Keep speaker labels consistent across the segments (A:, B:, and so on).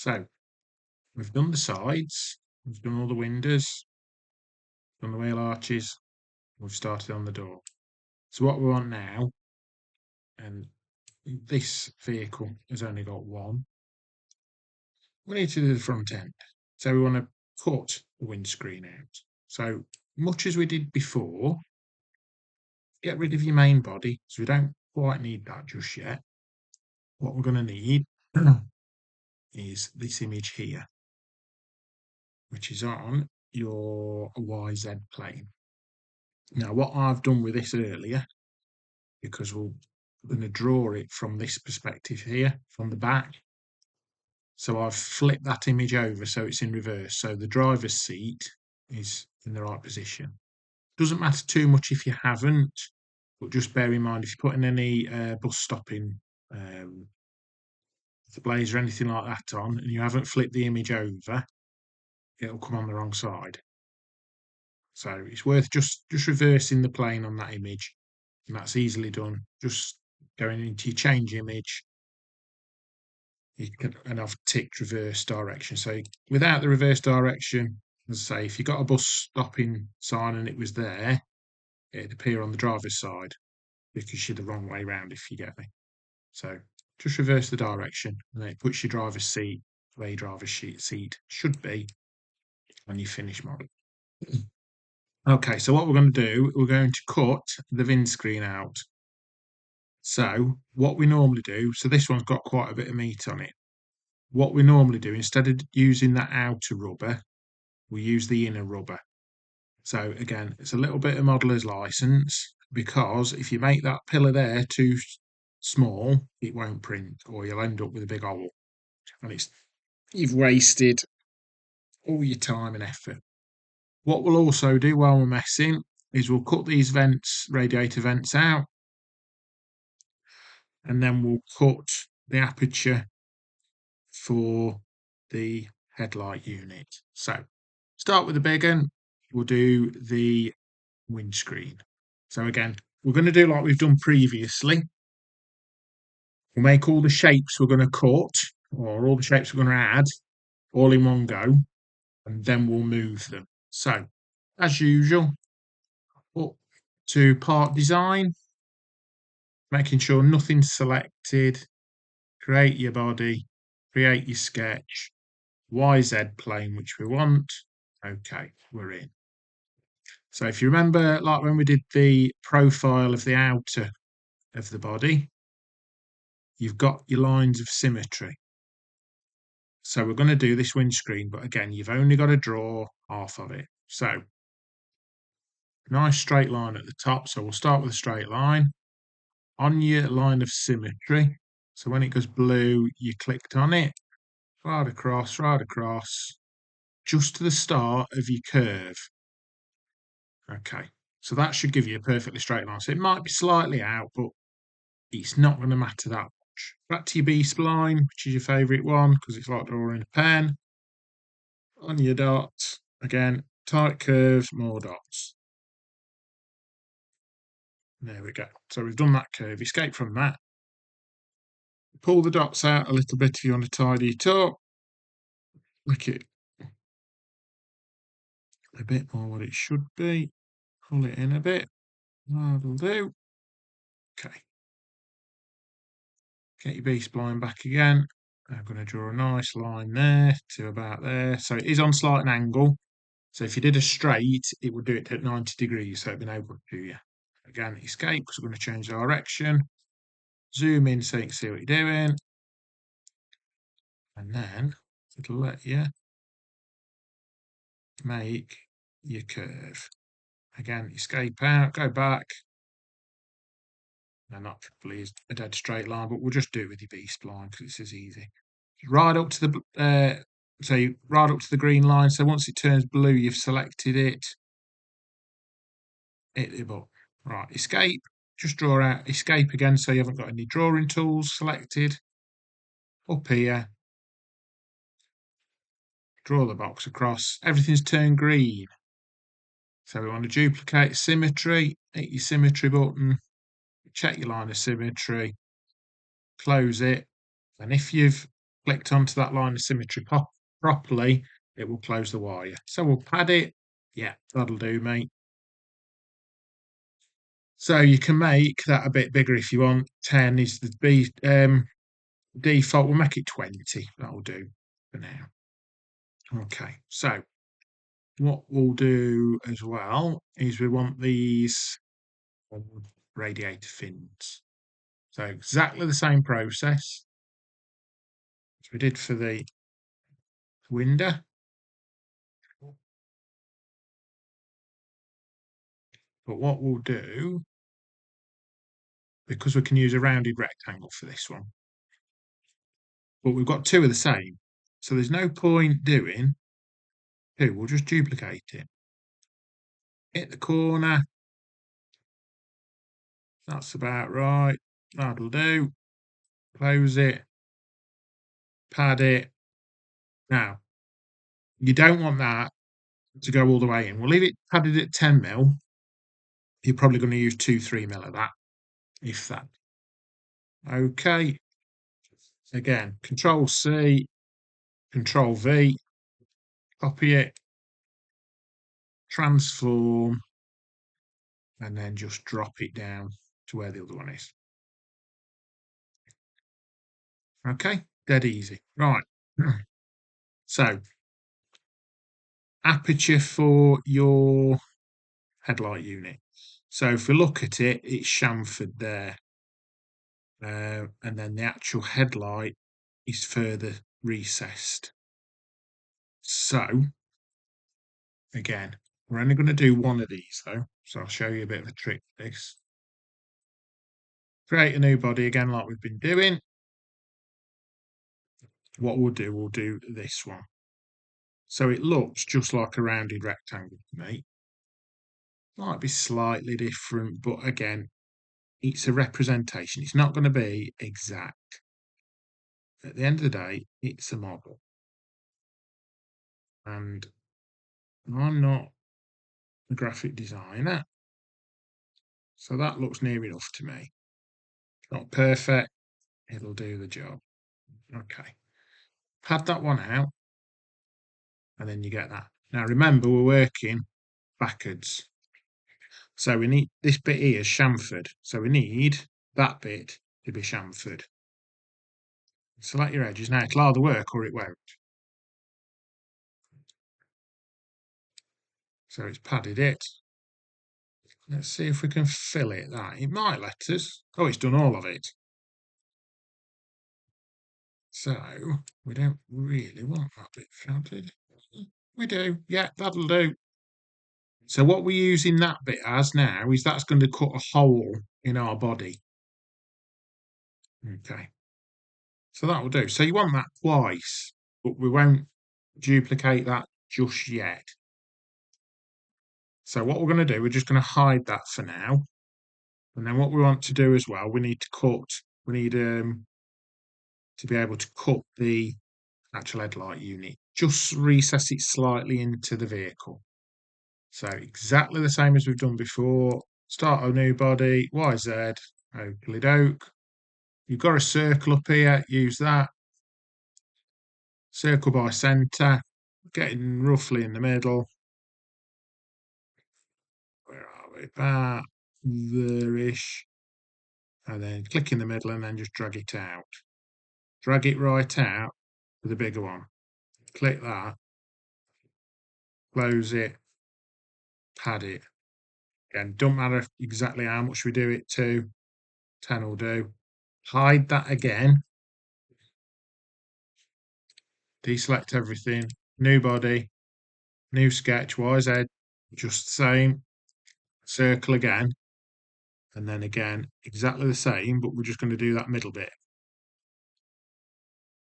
A: So we've done the sides, we've done all the windows, done the wheel arches, we've started on the door. So what we want now, and this vehicle has only got one, we need to do the front end. So we want to cut the windscreen out. So much as we did before, get rid of your main body, so we don't quite need that just yet. What we're going to need is this image here, which is on your YZ plane. Now, what I've done with this earlier, because we're going to draw it from this perspective here, from the back. So I've flipped that image over so it's in reverse. So the driver's seat is in the right position. Doesn't matter too much if you haven't, but just bear in mind if you're putting any bus stopping displays or anything like that on and you haven't flipped the image over, it'll come on the wrong side. So it's worth just reversing the plane on that image, and that's easily done. Just going into your change image, and I've ticked reverse direction. So without the reverse direction, as I say, if you got a bus stopping sign and it was there, it'd appear on the driver's side because you're the wrong way round, if you get me. So just reverse the direction, and then it puts your driver's seat where your driver's seat should be when you finish model. Okay, so what we're going to do, we're going to cut the windscreen out. So what we normally do, so this one's got quite a bit of meat on it. What we normally do, instead of using that outer rubber, we use the inner rubber. So again, it's a little bit of modeller's license, because if you make that pillar there too small, it won't print, or you'll end up with a big hole. And you've wasted all your time and effort. What we'll also do while we're messing is we'll cut these vents, radiator vents out, and then we'll cut the aperture for the headlight unit. So start with the big one, we'll do the windscreen. So again, we're going to do like we've done previously. We'll make all the shapes we're going to cut, or all the shapes we're going to add, all in one go, and then we'll move them. So, as usual, up to part design, making sure nothing's selected, create your body, create your sketch, YZ plane, which we want. Okay, we're in. So if you remember, like when we did the profile of the outer of the body, you've got your lines of symmetry. So we're going to do this windscreen, but again, you've only got to draw half of it. So nice straight line at the top. So we'll start with a straight line on your line of symmetry. So when it goes blue, you clicked on it, right across, just to the start of your curve. Okay, so that should give you a perfectly straight line. So it might be slightly out, but it's not going to matter that much. Back to your B-spline, which is your favourite one, because it's like drawing a pen. On your dot, again, tight curve, more dots. There we go. So we've done that curve. Escape from that. Pull the dots out a little bit if you want to tidy it up. Make it a bit more what it should be. Pull it in a bit. That'll do. Okay. Get your B-spline back again. I'm going to draw a nice line there to about there. So it is on slight angle. So if you did a straight, it would do it at 90 degrees. So it'd be no good to you. Again, escape, because we're going to change direction. Zoom in so you can see what you're doing. And then it'll let you make your curve. Again, escape out, go back. No, not probably a dead straight line, but we'll just do it with your B-spline because it's as easy. Right up to the right up to the green line. So once it turns blue, you've selected it. Hit the button. Right, escape. Just draw out escape again, so you haven't got any drawing tools selected. Up here, draw the box across. Everything's turned green. So we want to duplicate symmetry. Hit your symmetry button. Check your line of symmetry. Close it. And if you've clicked onto that line of symmetry properly, it will close the wire. So we'll pad it. Yeah, that'll do, mate. So you can make that a bit bigger if you want. 10 is the default. We'll make it 20. That'll do for now. Okay, so what we'll do as well is we want these radiator fins. So exactly the same process as we did for the window. But what we'll do, because we can use a rounded rectangle for this one, but we've got two of the same. So there's no point doing two. We'll just duplicate it. Hit the corner. That's about right. That'll do. Close it. Pad it. Now, you don't want that to go all the way in. We'll leave it padded at 10 mil. You're probably going to use 2-3 mil of that, if that. Okay. Again, Control C, Control V, copy it, transform, and then just drop it down to where the other one is. Okay, dead easy. Right. So, aperture for your headlight unit. So if we look at it, it's chamfered there. And then the actual headlight is further recessed. So, again, we're only going to do one of these though. So I'll show you a bit of a trick for this. Create a new body again like we've been doing. What we'll do this one. So it looks just like a rounded rectangle to me. Might be slightly different, but again, it's a representation. It's not going to be exact. At the end of the day, it's a model. And I'm not a graphic designer, so that looks near enough to me. Not perfect, it'll do the job. Okay, pad that one out, and then you get that. Now remember, we're working backwards. So we need this bit here is chamfered. So we need that bit to be chamfered. Select your edges. Now it'll either work or it won't. So it's padded it. Let's see if we can fill it. That it might let us. Oh, it's done all of it. So we don't really want that bit counted. We do. Yeah, that'll do. So what we're using that bit as now is that's going to cut a hole in our body. Okay. So that will do. So you want that twice, but we won't duplicate that just yet. So what we're going to do, we're just going to hide that for now. And then what we want to do as well, we need to cut, we need to be able to cut the actual headlight unit. Just recess it slightly into the vehicle. So exactly the same as we've done before. Start a new body, YZ, oakley doke. You've got a circle up here, use that. Circle by centre, getting roughly in the middle. Where are we? About there-ish. And then click in the middle and then just drag it out. Drag it right out for the bigger one. Click that, close it, pad it. Again, don't matter exactly how much we do it to, 10 will do. Hide that again. Deselect everything, new body, new sketch, YZ, just the same. Circle again, and then again, exactly the same, but we're just going to do that middle bit.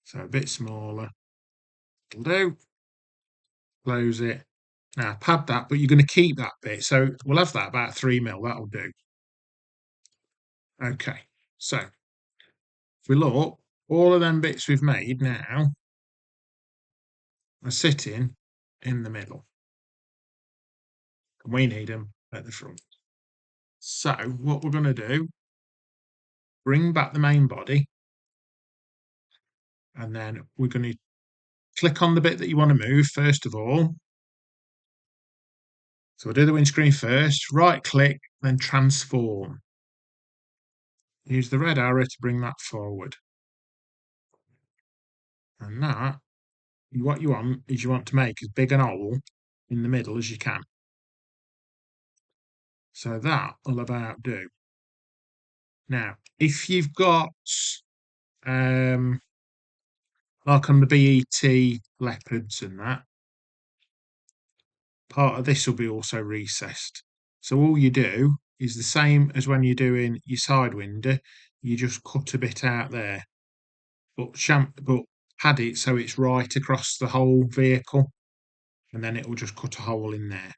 A: So a bit smaller. It'll do. Close it. Now pad that, but you're going to keep that bit. So we'll have that about 3 mil. That'll do. Okay. So if we look, all of them bits we've made now are sitting in the middle. And we need them at the front. So what we're going to do, bring back the main body And then we're going to click on the bit that you want to move first of all. So we'll do the windscreen first, right click, then transform. Use the red arrow to bring that forward. And that, what you want is you want to make as big an hole in the middle as you can. So that will about do. Now, if you've got, like on the BET leopards and that, part of this will be also recessed. So all you do is the same as when you're doing your side window, you just cut a bit out there, but pad it so it's right across the whole vehicle, and then it will just cut a hole in there.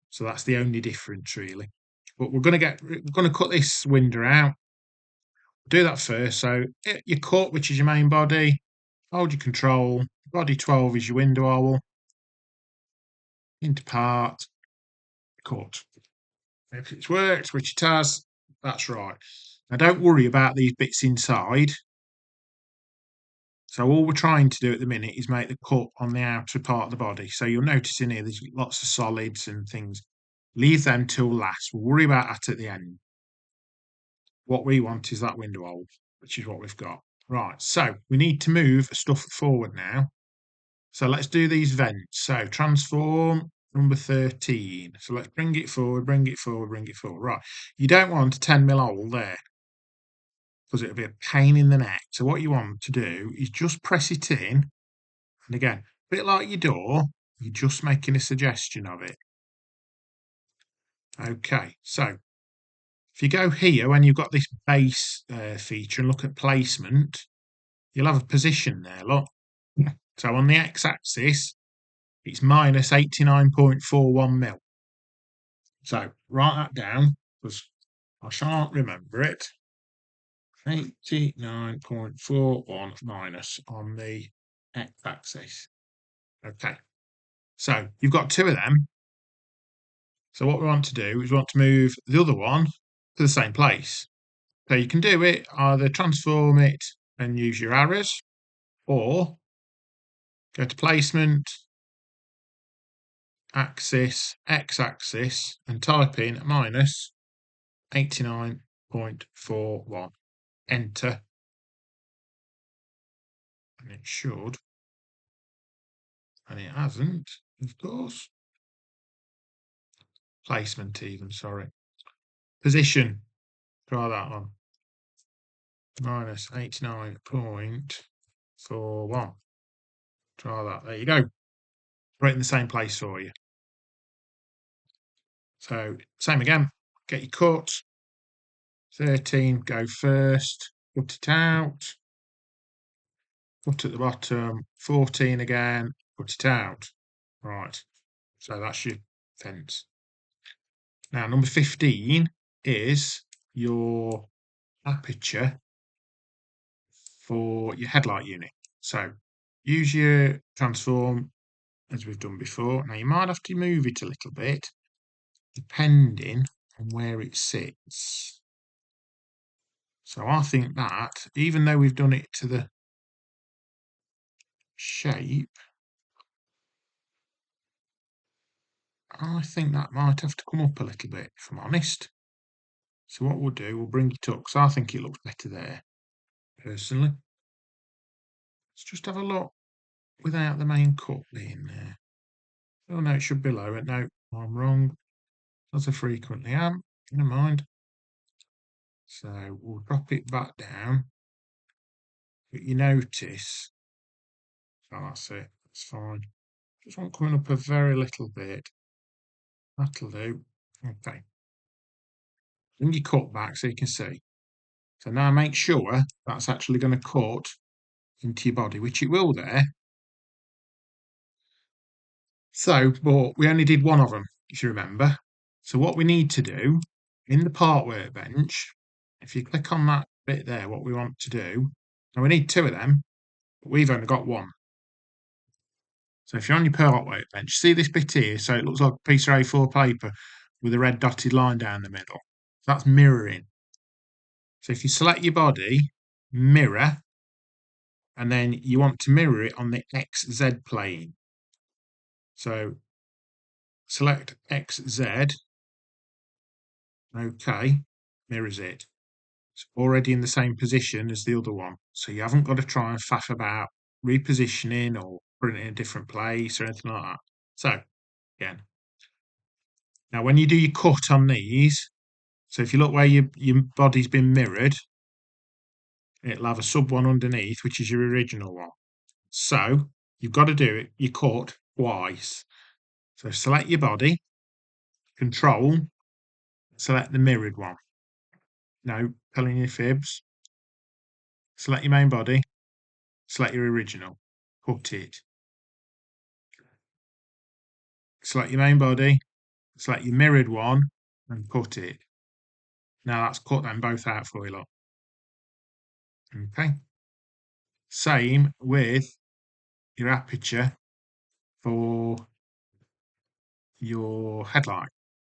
A: So that's the only difference really. But we're going to cut this window out. Do that first. So your cut, which is your main body, hold your control. Body 12 is your window owl. Into part, cut. If it's worked, which it has, that's right. Now don't worry about these bits inside. So all we're trying to do at the minute is make the cut on the outer part of the body. So you'll notice in here there's lots of solids and things. Leave them till last. We'll worry about that at the end. What we want is that window hole, which is what we've got. Right, so we need to move stuff forward now. So let's do these vents. So transform number 13. So let's bring it forward, bring it forward, bring it forward. Right, you don't want a 10mm hole there because it'll be a pain in the neck. So what you want to do is just press it in. And again, a bit like your door, you're just making a suggestion of it. Okay, so if you go here, when you've got this base feature and look at placement, you'll have a position there, look. So on the x-axis, it's minus 89.41 mil. So write that down because I shan't remember it. 89.41 minus on the x-axis. Okay, so you've got two of them. So what we want to do is we want to move the other one to the same place. So you can do it, either transform it and use your arrows, or go to placement, axis, x-axis, and type in minus 89.41. Enter. And it should. And it hasn't, of course. Placement even, sorry. Position. Try that one. Minus 89.41. Try that. There you go. Right in the same place for you. So same again. Get your cut. 13, go first. Cut it out. Cut at the bottom. 14 again. Cut it out. Right. So that's your fence. Now, number 15 is your aperture for your headlight unit. So use your transform as we've done before. Now you might have to move it a little bit depending on where it sits. So I think that even though we've done it to the shape, I think that might have to come up a little bit, if I'm honest. So what we'll do, we'll bring it up because I think it looks better there, personally. Let's just have a look without the main cut being there. Oh no, it should be lower. No, I'm wrong. As I frequently am. Never mind. So we'll drop it back down. But you notice, oh, that's it. That's fine. Just want coming up a very little bit. That'll do. Okay. Bring your cut back so you can see. So now make sure that's actually going to cut into your body, which it will there. So, but we only did one of them, if you remember. So what we need to do in the part workbench, if you click on that bit there, what we want to do, and we need two of them, but we've only got one. So if you're on your part workbench, see this bit here, so it looks like a piece of A4 paper with a red dotted line down the middle. That's mirroring. So if you select your body, mirror, and then you want to mirror it on the XZ plane. So select XZ, okay, mirrors it. It's already in the same position as the other one, so you haven't got to try and faff about repositioning or putting it in a different place or anything like that. So again, now when you do your cut on these, so if you look where your body's been mirrored, it'll have a sub one underneath, which is your original one. So you've got to do it, you cut twice. So select your body, control, select the mirrored one. No, telling you fibs. Select your main body, select your original, cut it. Select your main body, select your mirrored one, and cut it. Now that's cut them both out for you lot. Okay. Same with your aperture for your headlight.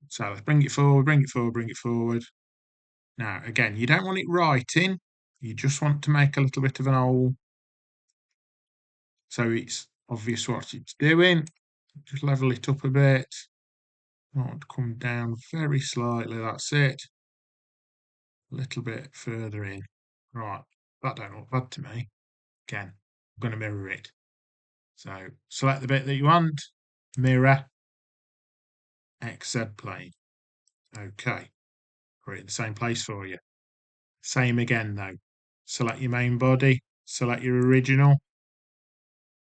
A: So let's bring it forward, bring it forward, bring it forward. Now, again, you don't want it right in. You just want to make a little bit of an hole so it's obvious what it's doing. Just level it up a bit. I want to come down very slightly. That's it. A little bit further in. Right. That don't look bad to me. Again, I'm going to mirror it. So select the bit that you want. Mirror. XZ plane. Okay. Put it in the same place for you. Same again though. Select your main body. Select your original.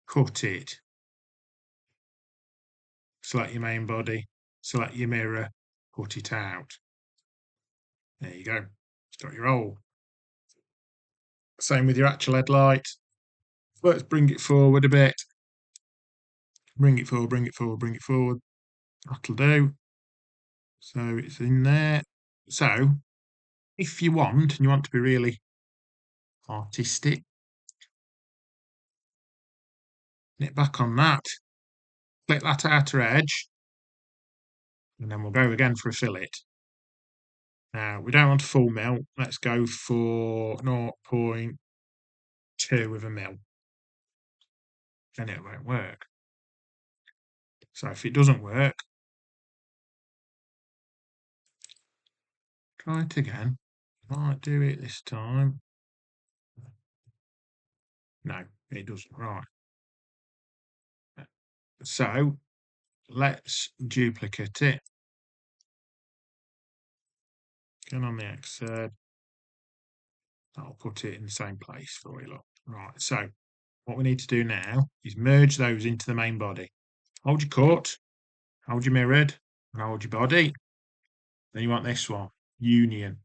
A: Cut it. Select your main body. Select your mirror. Cut it out. There you go. It's got your hole. Same with your actual headlight. Let's bring it forward a bit. Bring it forward, bring it forward, bring it forward. That'll do. So it's in there. So if you want, and you want to be really artistic, knit back on that, click that outer edge, and then we'll go again for a fillet. Now, we don't want a full mil. Let's go for 0.2 of a mil. Then it won't work. So if it doesn't work, try it again. Might do it this time. No, it doesn't. Right. So let's duplicate it. Get on the XZ. That'll put it in the same place for you. Look. Right. So what we need to do now is merge those into the main body. Hold your cut, hold your mirrored, and hold your body. Then you want this one, union.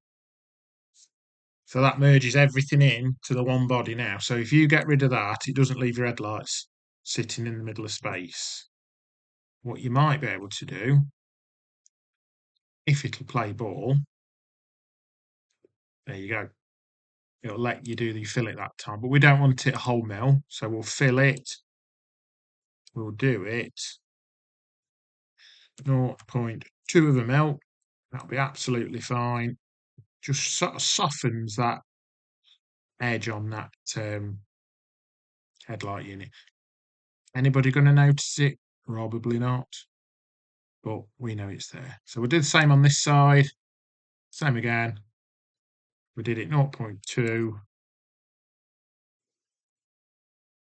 A: So that merges everything in to the one body now. So if you get rid of that, it doesn't leave your headlights sitting in the middle of space. What you might be able to do, if it'll play ball, there you go. It'll let you do the fillet that time, but we don't want it a whole mil, so we'll fill it. We'll do it 0.2 of a mil. That'll be absolutely fine. Just sort of softens that edge on that headlight unit. Anybody going to notice it? Probably not, but we know it's there. So we'll do the same on this side. Same again. We did it 0.2.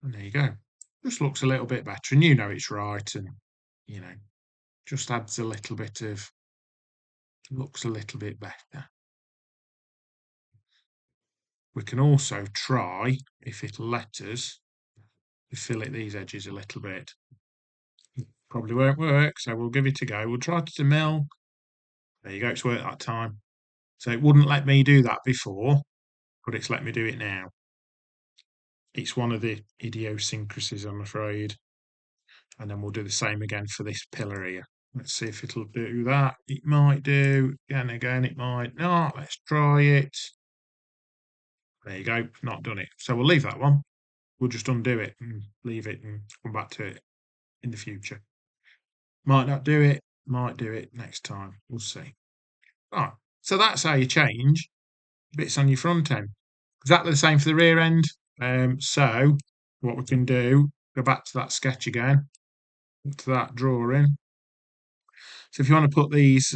A: And there you go. Just looks a little bit better, and you know it's right, and you know, just adds a little bit of, looks a little bit better. We can also try, if it'll let us, to fillet these edges a little bit. Probably won't work, so we'll give it a go. We'll try to mill. There you go, it's worked that time. So it wouldn't let me do that before, but it's let me do it now. It's one of the idiosyncrasies, I'm afraid. And then we'll do the same again for this pillar here. Let's see if it'll do that. It might do. Again, it might not. Let's try it. There you go, not done it. So we'll leave that one. We'll just undo it and leave it and come back to it in the future. Might not do it, might do it next time. We'll see. Right, so that's how you change bits on your front end. Exactly the same for the rear end. So what we can do, go back to that sketch again, to that drawing. So if you want to put these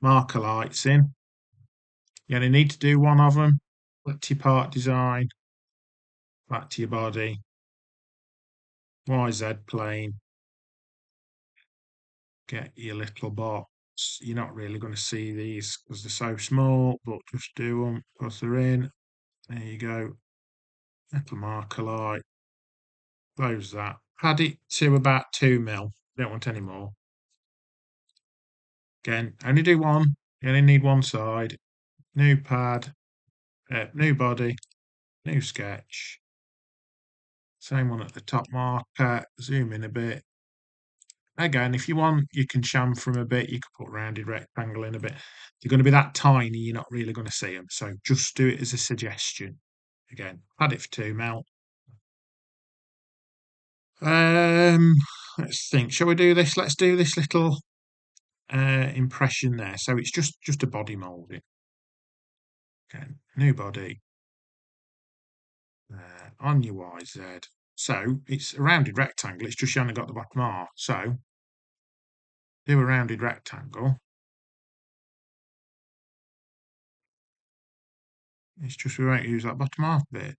A: marker lights in, you only need to do one of them. Back to your part design, back to your body, YZ plane, get your little box. You're not really going to see these because they're so small, but just do them because they're in. There you go. Little marker light. Close that. Pad it to about 2 mil. Don't want any more. Again, only do one. You only need one side. New pad, new body, new sketch. Same one at the top marker. Zoom in a bit. Again, if you want, you can chamfer them a bit. You could put rounded rectangle in a bit. They're going to be that tiny, you're not really going to see them. So just do it as a suggestion. Again, pad it for 2 mil. Let's think. Shall we do this? Let's do this little impression there. So it's just a body moulding. Okay, new body on your YZ. So it's a rounded rectangle. It's just you only got the bottom half. So do a rounded rectangle. It's just we won't use that bottom half bit.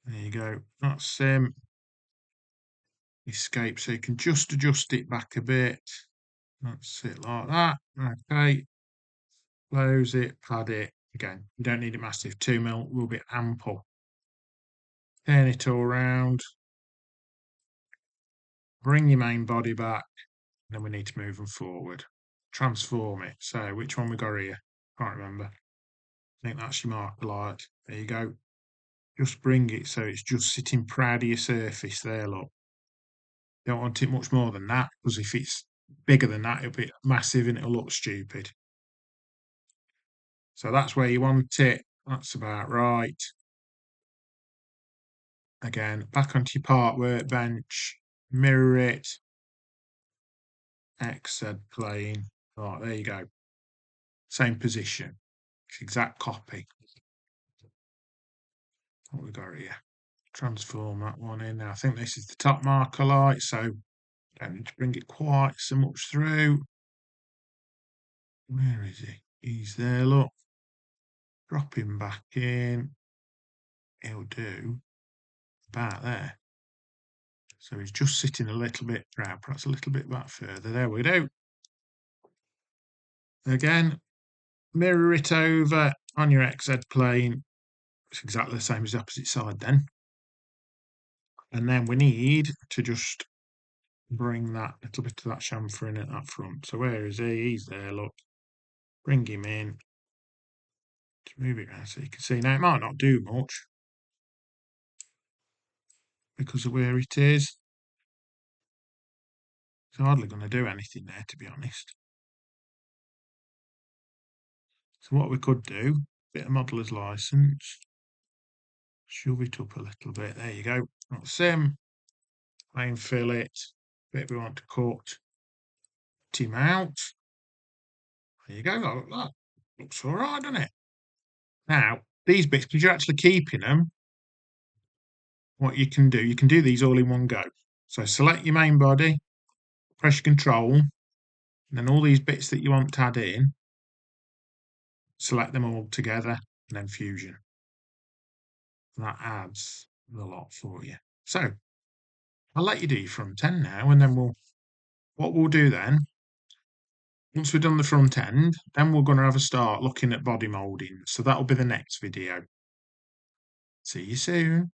A: There you go. That's escape. So you can just adjust it back a bit. That's it like that. Okay. Close it, pad it. Again, you don't need it massive. 2 mil will be ample. Turn it all round. Bring your main body back. And then we need to move them forward. Transform it. So which one we got here? Can't remember. I think that's your marker light. There you go. Just bring it so it's just sitting proud of your surface there, look. Don't want it much more than that, because if it's bigger than that, it'll be massive and it'll look stupid. So that's where you want it. That's about right. Again, back onto your part workbench, mirror it, XZ plane. Right, there you go. Same position. It's exact copy. What we got here? Transform that one in. Now I think this is the top marker light, so don't need to bring it quite so much through. Where is he? He's there, look. Drop him back in. He'll do about there. So he's just sitting a little bit proud, perhaps a little bit back further. There we go. Again, mirror it over on your XZ plane. It's exactly the same as the opposite side then. And then we need to just bring that little bit of that chamfer in at that front. So where is he? He's there, look. Bring him in. To move it around so you can see. Now, it might not do much because of where it is. It's hardly going to do anything there, to be honest. So what we could do, bit of modeller's license, shove it up a little bit. There you go. That's him. Plain fillet. Bit we want to cut. Him out. There you go. That looks all right, doesn't it? Now, these bits, because you're actually keeping them, what you can do these all in one go. So select your main body, press Control, and then all these bits that you want to add in, select them all together, and then Fusion. That adds the lot for you. So I'll let you do your front end now, and then what we'll do then, once we've done the front end, then we're going to have a start looking at body moulding. So that'll be the next video. See you soon.